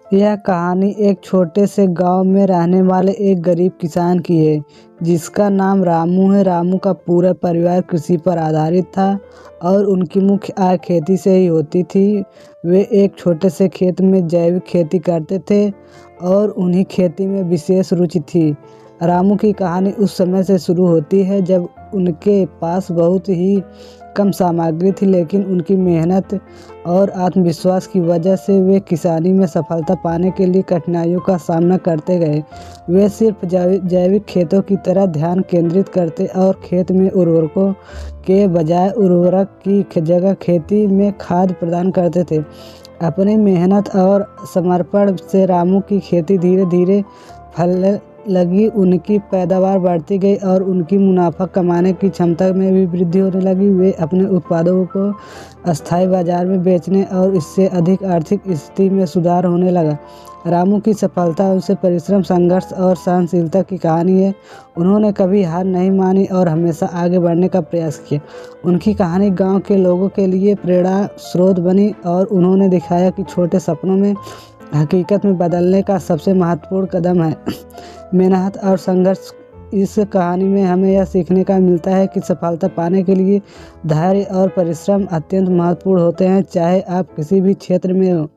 यह कहानी एक छोटे से गांव में रहने वाले एक गरीब किसान की है जिसका नाम रामू है। रामू का पूरा परिवार कृषि पर आधारित था और उनकी मुख्य आय खेती से ही होती थी। वे एक छोटे से खेत में जैविक खेती करते थे और उन्हीं खेती में विशेष रुचि थी। रामू की कहानी उस समय से शुरू होती है जब उनके पास बहुत ही कम सामग्री थी, लेकिन उनकी मेहनत और आत्मविश्वास की वजह से वे किसानी में सफलता पाने के लिए कठिनाइयों का सामना करते गए। वे सिर्फ जैविक खेतों की तरह ध्यान केंद्रित करते और खेत में उर्वरकों के बजाय उर्वरक की जगह खेती में खाद प्रदान करते थे। अपनी मेहनत और समर्पण से रामू की खेती धीरे धीरे फलने लगी। उनकी पैदावार बढ़ती गई और उनकी मुनाफा कमाने की क्षमता में भी वृद्धि होने लगी। वे अपने उत्पादों को अस्थायी बाजार में बेचने और इससे अधिक आर्थिक स्थिति में सुधार होने लगा। रामू की सफलता उनसे परिश्रम, संघर्ष और सहनशीलता की कहानी है। उन्होंने कभी हार नहीं मानी और हमेशा आगे बढ़ने का प्रयास किया। उनकी कहानी गांव के लोगों के लिए प्रेरणा स्रोत बनी और उन्होंने दिखाया कि छोटे सपनों में हकीकत में बदलने का सबसे महत्वपूर्ण कदम है मेहनत और संघर्ष। इस कहानी में हमें यह सीखने का मिलता है कि सफलता पाने के लिए धैर्य और परिश्रम अत्यंत महत्वपूर्ण होते हैं, चाहे आप किसी भी क्षेत्र में हो।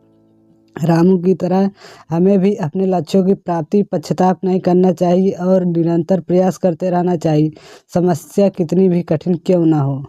रामू की तरह हमें भी अपने लक्ष्यों की प्राप्ति पश्चाताप नहीं करना चाहिए और निरंतर प्रयास करते रहना चाहिए, समस्या कितनी भी कठिन क्यों ना हो।